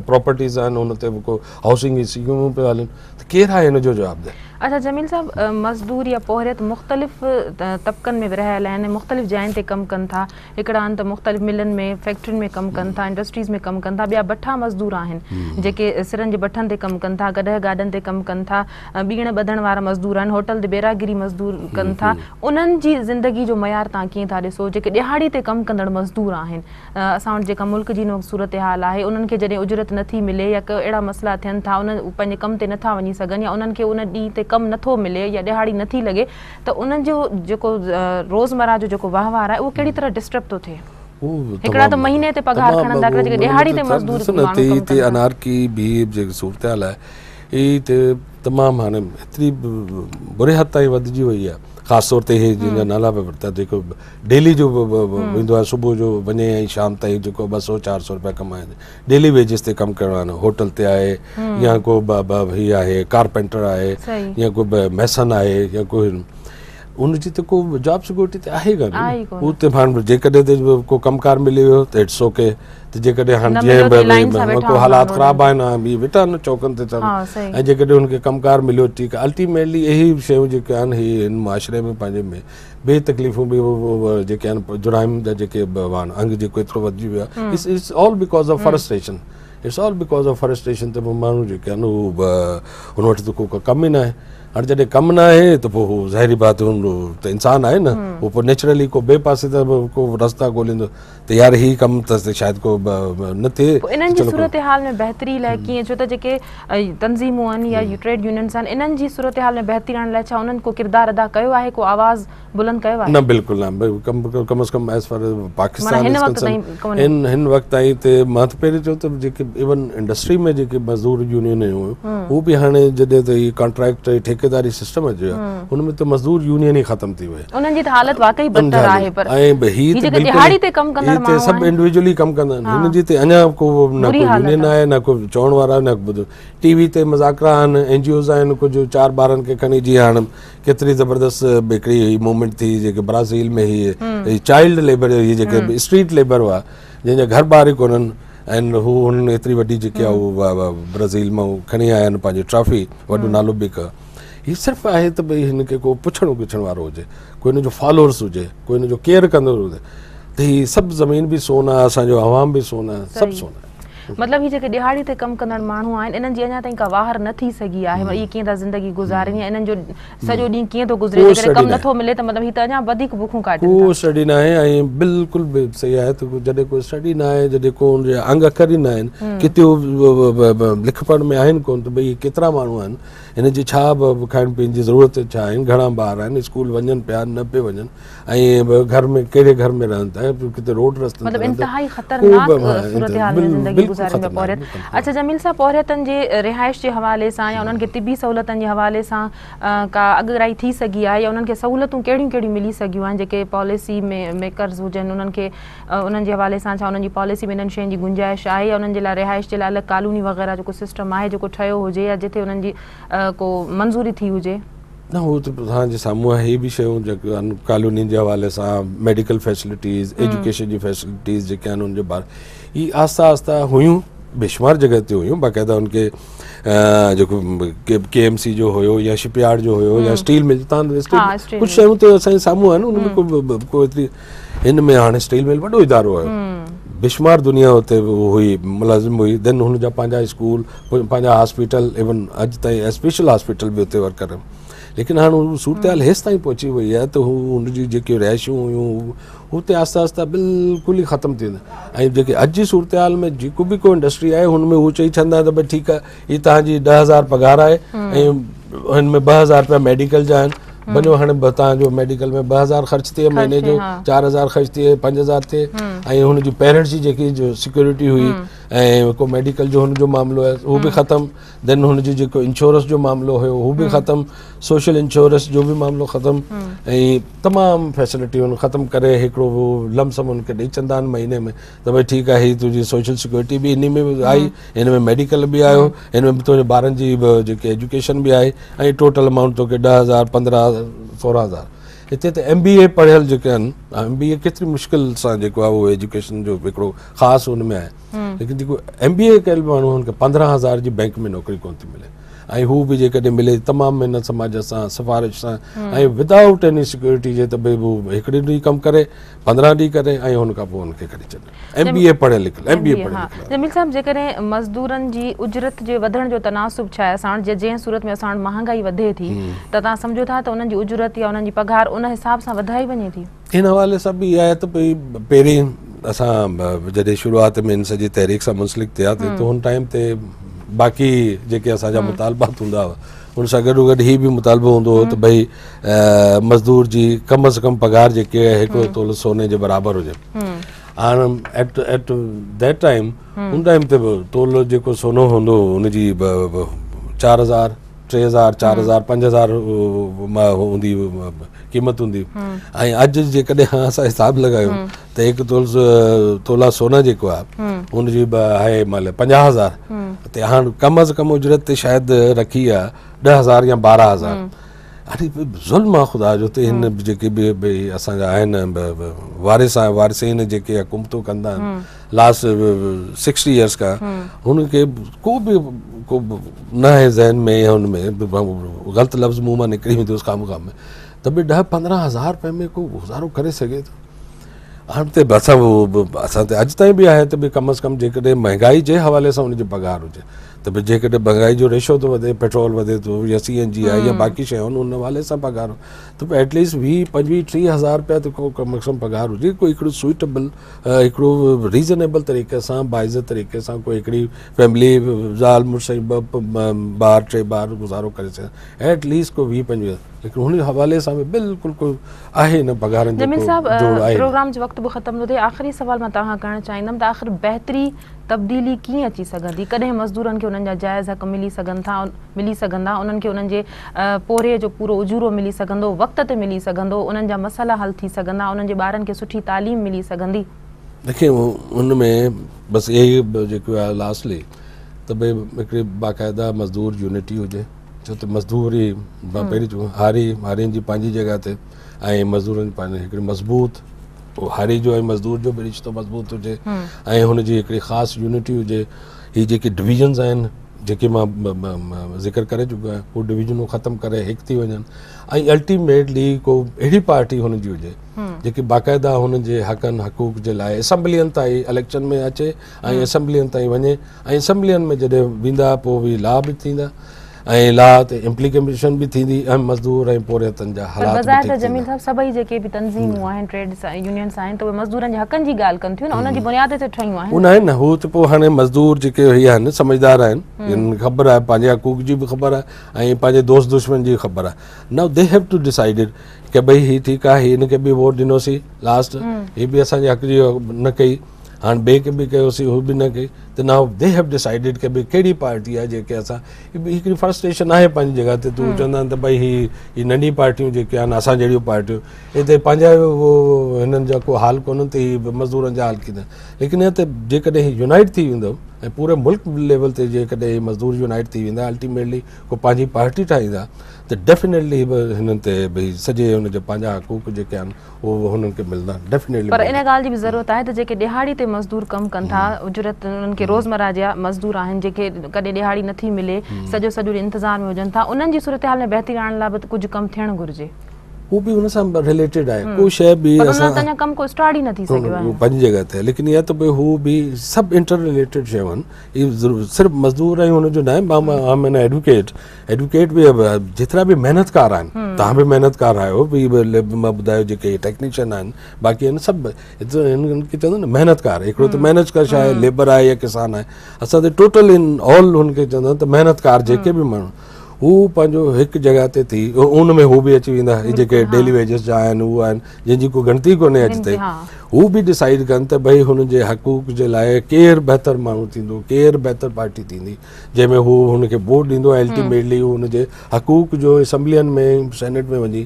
[SPEAKER 2] प्रॉपर्टीज़ आहिनि उन ते को हाउसिंग जी स्कीमूं पिया हलनि त केरु आहे हिन जो जवाबदार।
[SPEAKER 1] अच्छा जमील साहब मज़दूर या पोहरियत मुख़्तलिफ़ तबक़नि में विरहायल आहिनि मुख़्तलिफ़ जायुनि ते कमु कनि था हिकिड़ा आहिनि त मुख़्तलिफ़ मिलनि में फैक्ट्रियुनि में कमु कनि था इंडस्ट्रीज़ में कमु कनि था ॿिया बठा मज़दूर आहिनि जेके सिरनि जे बठनि ते कमु कनि था गॾह गाॾनि ते कमु कनि था बीण ॿधण वारा मज़दूर आहिनि होटल ते बेरागिरी मज़दूर कनि था उन्हनि जी ज़िंदगी जो मयार तव्हां कीअं था ॾिसो जेके ॾिहाड़ी ते कमु कंदड़ मज़दूर आहिनि असां वटि जेका मुल्क जी सूरत हाल आहे उन्हनि खे जॾहिं उजरत नथी मिले या को अहिड़ा मसइला थियनि था उन पंहिंजे कम ते नथा वञी सघनि या उन्हनि खे उन ॾींहं ते कमु नथो मिले या ॾिहाड़ी नथी लॻे त उन्हनि जो जेको रोज़मर्रा जो जेको वहिंवार आहे उहो कहिड़ी तरह डिस्टर्ब थो थिए। हिकिड़ा त महीने ते पघार खणंदा जेके ॾिहाड़ी ते मज़दूर
[SPEAKER 2] अनारकी भी जेकी सूरत हाल आहे ही त तमामु हाणे एतिरी बुरे हद ताईं वधिजी वई आहे ख़ासि तौर ते इहे जिन नाला पिया वरिता जेको डेली जो वेंदो आहे सुबुह जो वञे ऐं शाम ताईं जेको 200-400 रुपया कमाए डेली वेजिस ते कमु करणो आहे होटल ते आहे या को हीअ आहे कारपेंटर आहे या को मैसन आहे या को उनजी त को जॉब सिक्योरिटी त आहे कान हू त हाणे जेकॾहिं ते को कमकार मिली वियो त इट्स ओके त जेकॾहिं हाणे जीअं को हालात ख़राबु आहिनि ॿी वेठा आहिनि चौकनि ते ऐं जेकॾहिं हुनखे कमकार मिलियो ठीकु आहे अल्टीमेटली इहे शयूं जेके आहिनि ही हिन मुआशिरे में पंहिंजे में ॿिए तकलीफ़ूं बि जेके आहिनि जुराइम जा जेके अंग जेको एतिरो वधिजी वियो आहे it's all because of forestation it's all because of forestation त पोइ माण्हू जेके आहिनि उहे हुन वटि त को कमु ई न आहे। हाणे जॾहिं कमु न आहे त पोइ हू ज़ाहिरी बात त इंसानु आहे न उहो पोइ नेचुरली को ॿिए पासे त को रस्ता ॻोल्हींदो त यार ही कमु त शायदि को न थिए।
[SPEAKER 1] इन्हनि जी सूरत हाल में बहितरी लाइ कीअं छो त जेके तंज़ीमूं आहिनि या ट्रेड यूनियन्स आहिनि इन्हनि जी सूरत हाल में बहितरी आणण लाइ छा उन्हनि को किरदारु अदा कयो आहे को आवाज़ बुलंद कयो आहे? न
[SPEAKER 2] बिल्कुलु न कम अज़ कम एज़ फार पाकिस्तान हिन वक़्तु ताईं त मां त पहिरीं चयो त जेके इवन इंडस्ट्री में जेके मज़दूर यूनियन हुयूं हू बि हाणे जॾहिं त हीअ कॉन्ट्रैक्ट ठेकेदारी सिस्टम अची वियो हुनमें त मज़दूर यूनियन ई ख़तमु थी वई उन्हनि जी हालत वाकई बदतर आहे पर ऐं हीअ त दिहाड़ी ते कमु कंदड़ माण्हू सभु इंडिविजुअली कमु कंदा आहिनि हिन जी त अञा को न को यूनियन आहे न को चवण वारा न ॿुधो टीवी ते मज़ाकरा आहिनि एनजीओज़ आहिनि कुझु 4 ॿारनि खे खणी जीअं हाणे केतिरी ज़बरदस्त हिकिड़ी मूवमेंट थी जेके ब्राज़ील में हीअ चाइल्ड लेबर हीअ जेके स्ट्रीट लेबर हुआ जंहिंजा घर ॿार ई कोन्हनि ऐं हू हुननि एतिरी वॾी जेकी आहे उहा ब्राज़ील मां खणी आया आहिनि पंहिंजी ट्रॉफी वॾो नालो बि कयो हीअ सिर्फ़ु आहे त भई हिनखे को पुछणु गिछण वारो हुजे कोई हिनजो फॉलोअर्स हुजे कोई हिनजो केयर कंदो हुजे त हीअ सभु ज़मीन बि सोन आहे असांजो अवाम बि सोन आहे सभु सोन आहे।
[SPEAKER 1] मतिलबु हीअ जेके ॾिहाड़ी ते कमु कंदड़ माण्हू आहिनि इन्हनि जी अञा ताईं का वाहर न थी सघी आहे इहे कीअं था ज़िंदगी गुज़ारनि या इन्हनि जो सॼो ॾींहुं कीअं थो गुज़रे जेकॾहिं कमु नथो मिले त मतिलबु हीअ त अञा वधीक बुखूं काटनि को
[SPEAKER 2] स्टडी न आहे ऐं बिल्कुलु बि सही आहे त जॾहिं कोई स्टडी न आहे जॾहिं को हुनजा अंग अखर ई न आहिनि किथे लिख पढ़ में आहिनि कोन त भई केतिरा माण्हू आहिनि हिन जी छा खाइण पीअण जी ज़रूरत छा आहिनि घणा ॿार आहिनि स्कूल वञनि पिया न पिया वञनि ऐं घर में कहिड़े घर में रहनि था किथे रोड रस्तनि
[SPEAKER 1] मतिलबु इंतिहाई ख़तरनाक सूरत हाल में ज़िंदगी गुज़ारनि पिया पोहरियत। अच्छा जमील साहब पोहरियतनि जे रिहाइश जे हवाले सां या उन्हनि खे तिबी सहूलियतनि जे हवाले सां का अॻराई थी सघी आहे या उन्हनि खे सहूलियतूं कहिड़ियूं कहिड़ियूं मिली सघियूं आहिनि जेके पॉलिसी में मेकर्स हुजनि उन्हनि खे उन्हनि जे हवाले सां छा उन्हनि जी पॉलिसी में इन्हनि शयुनि जी गुंजाइश आहे या उन्हनि जे लाइ रिहाइश जे लाइ अलॻि कानूनी वग़ैरह जेको सिस्टम आहे जेको ठहियो हुजे या जिथे उन्हनि जी को मंज़ूरी थी हुजे?
[SPEAKER 2] न हो तो तव्हांजे साम्हूं आहे, हे बि शयूं जेके आहिनि कॉलोनी जे हवाले सां, मेडिकल फैसिलिटीज़, एजुकेशन जी फैसिलिटीज़ जेके आहिनि उनजे ॿार ही आहिस्ता आहिस्ता हुयूं, बेशुमार जॻह ते हुयूं, बाक़ाइदा उनखे जेको KMC जो हुयो या शिपयार्ड जो हुयो या स्टील मिल, तव्हां कुझु शयूं ते असांजे साम्हूं आहिनि, उनमें को एतिरी हिन में हाणे स्टील मिल वॾो इदारो हुयो, बेशुमार दुनिया हुते हुई, मुलाज़िम हुई, देन हुनजा पंहिंजा स्कूल, पंहिंजा हॉस्पिटल, इवन अॼु ताईं स्पेशल हॉस्पिटल बि हुते वर्क करनि, लेकिन हाणे हू सूरत हाल हेसि ताईं पहुची वई आहे त हू हुनजी जेके रिहाइशूं हुयूं हुते आहिस्ता आहिस्ता बिल्कुलु ई ख़तमु थी वेंदा। ऐं जेके अॼु जी सूरत हाल में जेको बि को इंडस्ट्री आहे हुनमें हू चई छॾंदा त भई ठीकु आहे, हीअ तव्हांजी 10,000 पघार आहे ऐं हिन में 2,000 रुपया मेडिकल जा आहिनि, वञो हाणे तव्हांजो मेडिकल में 2,000 ख़र्च थिए, महीने जो 4,000 ख़र्च थिए, 5,000 थिए, ऐं हुनजी पेरेंट्स जी जेकी जो सिक्योरिटी हुई ऐं को मेडिकल जो हुनजो मामिलो आहे उहो बि ख़तमु, देन हुनजी जेको इंश्योरेंस जो मामिलो हुयो उहो बि ख़तमु, सोशल इंश्योरेंस जो बि मामिलो ख़तमु, ऐं तमामु फैसिलिटियूं ख़तमु करे हिकिड़ो लमसम हुनखे ॾेई छॾंदा आहिनि महीने में त भई ठीकु आहे, हीअ तुंहिंजी सोशल सिक्योरिटी बि इन में आई, हिन में मेडिकल बि आयो, हिन में तुंहिंजे ॿारनि जी जेकी एजुकेशन बि आहे, ऐं टोटल अमाउंट तोखे 10,000 15,000 16,000। हिते त MBA पढ़ियल जेके आहिनि, MBA केतिरी मुश्किल सां जेको आहे उहो एजुकेशन जो हिकिड़ो ख़ासि हुन में आहे, लेकिन जेको MBA कयल माण्हू हुनखे 15,000 जी बैंक में नौकिरी कोन थी मिले, ऐं हू बि जेकॾहिं मिले तमामु महिनत समाज सां, सिफारिश सां, ऐं विदाउट एनी सिक्योरिटी जे त भई हू हिकिड़े ॾींहुं कमु करे, 15 ॾींहं करे, ऐं हुन खां पोइ हुनखे खणी छॾे। MBA पढ़ियल लिखियल, MBA पढ़ियल लिखियल।
[SPEAKER 1] जमील साहब, जेकॾहिं मज़दूरनि जी उजरत जे वधण जो तनासुब छा आहे, असां जंहिं सूरत में असां महांगाई वधे थी त तव्हां सम्झो था त उन्हनि जी उजरत या उन्हनि जी पघार उन हिसाब सां वधाई वञे थी?
[SPEAKER 2] हिन हवाले सां बि इहा आहे त भई पहिरीं असां जॾहिं शुरूआत में इन सॼी तहरीक सां मुंसलिक थिया त हुन टाइम ते बाक़ी जेके असांजा मुतालबात हूंदा हुआ उन सां गॾो गॾु हीअ बि मुतालबो हूंदो हो त भई मज़दूर जी कम अज़ कम पघार जेके आहे हिकिड़ो तोलो सोने जे बराबरि हुजे। हाणे एट दैट टाइम उन टाइम ते तोलो जेको सोनो हूंदो हुनजी 4,000 3,000 4,000 5,000 हूंदी क़ीमत हूंदी, ऐं अॼु जेकॾहिं असां हिसाबु लॻायूं त हिकु तोला सोना जेको आहे हुनजी आहे महिल 50,000, त हाणे कम अज़ कम उजरत ते शायदि रखी आहे 10,000 या 12,000। अरे ज़ुल्म आहे ख़ुदा जो, त हिन जेके बि भई असांजा आहिनि वारिसिन जेके हुकूमतूं कंदा आहिनि लास्ट 60 इयर्स खां, हुनखे को न आहे ज़हन में या हुन में ग़लति लफ़्ज़ मुंहुं मां निकिरी वेंदो खाम में त भई 10-15,000 रुपए में को गुज़ारो करे सघे थो। हाणे त असां ते अॼु ताईं बि आहे त भई कम अज़ कम जेकॾहिं महांगाई जे हवाले सां हुनजी पघार हुजे त भई जेकॾहिं महांगाई जो रेशो थो वधे, पेट्रोल वधे थो या CNG आहे या बाक़ी शयूं आहिनि उन हवाले सां पघार त एटलीस्ट 20-25-30,000 रुपया त को कम अज़ कम पघार हुजे, कोई हिकिड़ो सुइटेबल हिकिड़ो रीज़नेबल तरीक़े सां बाइज़त तरीक़े सां कोई हिकिड़ी फैमिली ज़ाल मुड़ुस 2 ॿार 3 ॿार गुज़ारो करे सघे एटलीस्ट को 20-25, लेकिन हुन हवाले सां बि बिल्कुलु कोई आहे न पघारनि जो जोड़ आहे।
[SPEAKER 1] प्रोग्राम जो वक़्तु बि ख़तमु थो थिए, आख़िरी सवाल मां तव्हां करणु चाहींदमि त आख़िर बहितरी तब्दीली कीअं अची सघंदी, कॾहिं मज़दूरनि खे उन्हनि जा जाइज़ हक़ मिली सघंदा, उन्हनि खे उन्हनि जे पोरे जो पूरो उजूरो मिली सघंदो, वक़्त ते मिली सघंदो, उन्हनि जा मसइला हल थी सघंदा, उन्हनि जे ॿारनि खे सुठी तालीम मिली सघंदी?
[SPEAKER 2] देखिए उन में बसि इहे ई जेको आहे लास्टली त भई हिकिड़ी बाक़ाइदा मज़दूर यूनिटी हुजे, छो त मज़दूर ई पहिरीं चऊं हारियुनि जी पंहिंजी जॻह ते ऐं मज़दूरनि जी पंहिंजी हिकिड़ी मज़बूत हारी जो ऐं मज़दूर जो बि रिश्तो मज़बूत हुजे ऐं हुनजी हिकिड़ी ख़ासि यूनिटी हुजे। हीअ जेके डिवीजन्स आहिनि जेके मां ज़िक्र करे चुको आहियां उहे डिवीजनूं ख़तमु करे हिकु थी वञनि ऐं अल्टीमेटली को अहिड़ी पार्टी हुनजी हुजे जेकी बाक़ाइदा हुन जे हक़नि हक़ूक़ जे लाइ असैम्बलियुनि ताईं इलेक्शन में अचे ऐं असैम्बलियुनि ताईं वञे ऐं असैम्बलियुनि में जॾहिं वेंदा पोइ बि लॉ बि थींदा ऐं लॉ ते इम्प्लीकेशन बि थींदी ऐं मज़दूर ऐं पोरियतनि जा हालात
[SPEAKER 1] बि जमील साहब सभई जेके बि तंज़ीमूं आहिनि ट्रेड यूनियन्स आहिनि त उहे मज़दूरनि जे हक़नि जी ॻाल्हि कनि थियूं न, उन जी बुनियाद ते ठहियूं आहिनि।
[SPEAKER 2] उन आहिनि न, हू त पोइ हाणे मज़दूर जेके इहे आहिनि समझदार आहिनि, हिननि ख़बर आहे पंहिंजे हक़ूक़ जी बि ख़बर आहे ऐं पंहिंजे दोस्त दुश्मन जी ख़बर आहे। Now they have to decided की भई हीअ ठीकु आहे, हिनखे बि वोट ॾिनोसीं लास्ट, हीअ बि असांजे हक़ जी न कई, हाणे ॿिए खे बि कयोसीं हू बि न कई, त नाउ दे हैव डिसाइडेड कि भई कहिड़ी पार्टी आहे जेके असां हिकिड़ी फ्रस्ट्रेशन आहे पंहिंजी जॻह ते तूं चवंदा आहिनि त भई ही नंढी पार्टियूं जेके आहिनि असां जहिड़ियूं पार्टियूं हिते पंहिंजा उहो हिननि जा को हाल कोन्हनि त ही मज़दूरनि जा हाल कीअं लेकिन हिते जेकॾहिं ही यूनाइट थी वेंदो ऐं पूरे मुल्क लेवल ते जेकॾहिं मज़दूर यूनाइट थी वेंदा अल्टीमेटली को पंहिंजी पार्टी ठाहींदा त डेफिनेटली हिननि ते भई सॼे हुनजा पंहिंजा हक़ूक़ जेके आहिनि उहो हुननि खे मिलंदा डेफिनेटली।
[SPEAKER 1] पर इन ॻाल्हि जी बि ज़रूरत आहे त जेके ॾिहाड़ी ते मज़दूर कमु कनि था उजरत उन्हनि खे रोज़मर्रा जा मज़दूर आहिनि जेके कॾहिं ॾिहाड़ी नथी मिले सॼो ॾींहुं इंतज़ार में हुजनि था उन्हनि जी सूरत हाल में बहितरी आणण लाइ बि कुझु कमु थियणु घुरिजे।
[SPEAKER 2] वो भी हुन सां रिलेटेड आहे को शइ बि
[SPEAKER 1] असां कमु को स्टार्ट ई न थी सघियो आहे
[SPEAKER 2] पंहिंजी जॻह ते लेकिन इहा त भई हू बि सभु इंटर रिलेटेड शयूं आहिनि इहे सिर्फ़ु मज़दूर ऐं हुनजो न आहे एडवोकेट बि जेतिरा बि महिनतकार आहिनि तव्हां बि महिनतकार आहियो मां ॿुधायो जेके टेक्नीशियन आहिनि बाक़ी आहिनि सभु हिननि खे चवंदा न महिनतकार हिकिड़ो त महिनतकार छा आहे लेबर आहे या किसान आहे असां त टोटल इन ऑल हुनखे चवंदा आहिनि त महिनतकार जेके बि माण्हू हू पंहिंजो हिकु जॻह ते थी उन में हू बि अची वेंदा जेके डेली वेजिस जा आहिनि उहे आहिनि जंहिंजी को गिनती कोन्हे अॼु ताईं हू बि डिसाइड कनि त भई हुननि जे हक़ूक़ जे लाइ केरु बहितर माण्हू थींदो केरु बहितर पार्टी थींदी जंहिंमें हू हुनखे वोट ॾींदो अल्टीमेटली हुनजे हक़ूक़ जो असैम्बलियुनि में सेनेट में वञी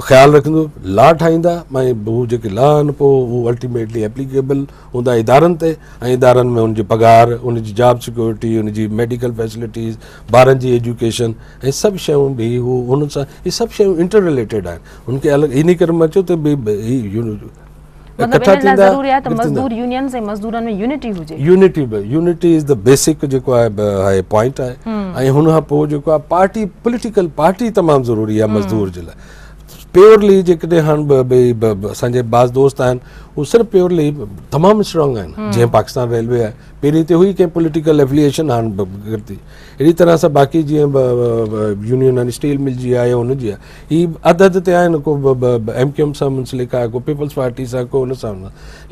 [SPEAKER 2] ख़्यालु रखंदो लॉ ठाहींदा ऐं हू जेके लॉ आहिनि पोइ हू अल्टीमेटली एप्लीकेबल हूंदा इदारनि ते ऐं इदारनि में हुनजी पघार हुनजी जॉब सिक्योरिटी हुनजी मेडिकल फैसिलिटीज़ ॿारनि जी एजुकेशन ऐं सभु शयूं बि हू हुन सां इहे सभु शयूं इंटर रिलेटेड आहिनि हुनखे अलॻि इन करे मां चयो त यूनिटी इज़ द बेसिक जेको आहे पॉइंट आहे ऐं हुन खां पोइ जेको आहे पार्टी पॉलिटिकल पार्टी तमामु ज़रूरी आहे मज़दूर जे लाइ प्योरली जेकॾहिं हाणे असांजे बाज़ दोस्त आहिनि उहे सिर्फ़ु प्योरली तमामु स्ट्रॉन्ग आहिनि जीअं पाकिस्तान रेलवे आहे पहिरीं त हुई कंहिं पॉलिटिकल एफिलिएशन हाणे घटि अहिड़ी तरह सां बाक़ी जीअं यूनियन आहिनि स्टील मिल जी आहे या हुनजी आहे हीअ अधु ते आहिनि को MQM सां मुंसलिक आहे को पीपल्स पार्टी सां को हुन सां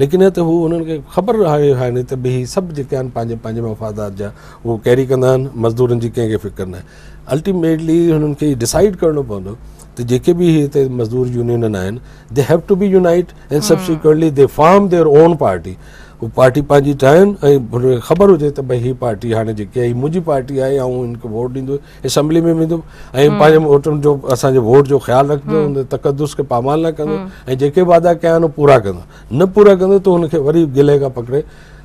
[SPEAKER 2] लेकिन त हू हुननि खे ख़बर आहे हाणे त भई सभु जेके आहिनि पंहिंजे पंहिंजे मफ़ादात जा उहो कैरी कंदा आहिनि मज़दूरनि जी कंहिंखे फ़िक्र न आहे अल्टीमेटली हुननि खे डिसाइड करिणो पवंदो त जेके बि हिते मज़दूर यूनियन आहिनि they have to be unite and subsequently they form their own party हू पार्टी पंहिंजी ठाहिनि ऐं हुनखे ख़बर हुजे त भई हीअ पार्टी हाणे जेकी आहे हीअ मुंहिंजी पार्टी आहे ऐं हिनखे वोट ॾींदो असेंबली में वेंदो ऐं पंहिंजे वोटनि जो असांजे वोट जो ख़्यालु रखंदो हुन तक़दुस खे पामाल न कंदो ऐं जेके वादा कया आहिनि पूरा कंदो न पूरा कंदो त हुनखे वरी गिले खां पकिड़े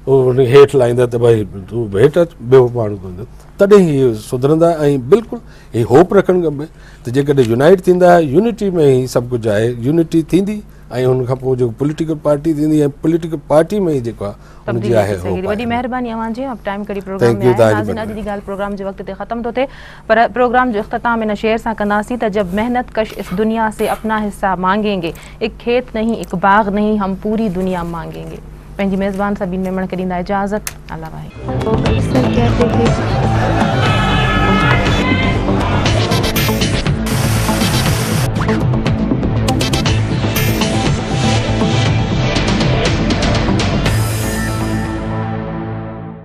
[SPEAKER 2] हुनखे हेठि लाहींदा त भई तूं हेठि अच ॿियो माण्हू कंदो तॾहिं हीअ सुधरंदा ऐं बिल्कुलु हीअ होप रखणु खपे त जेकॾहिं यूनाइट थींदा यूनिटी में ई सभु कुझु आहे यूनिटी थींदी ऐं हुन खां पोइ जेको पॉलिटिकल पार्टी थींदी ऐं पॉलिटिकल पार्टी में ई जेको आहे हुनजी आहे
[SPEAKER 1] वॾी महिरबानी अवां जी अब टाइम कढी प्रोग्राम में आया नाज़रीन अॼु जी ॻाल्हि प्रोग्राम जे वक़्त ते ख़त्म थो थिए पर प्रोग्राम जो इख्तिताम इन शेर सां कंदासीं त जब मेहनत कश इस दुनिया से अपना हिस्सा मांगेंगे एक खेत नहीं एक बाग नहीं हम पूरी दुनिया मांगेंगे पंहिंजी मेज़बान सभीन मेमण खे ॾींदा इजाज़त अल्लाह वाहे।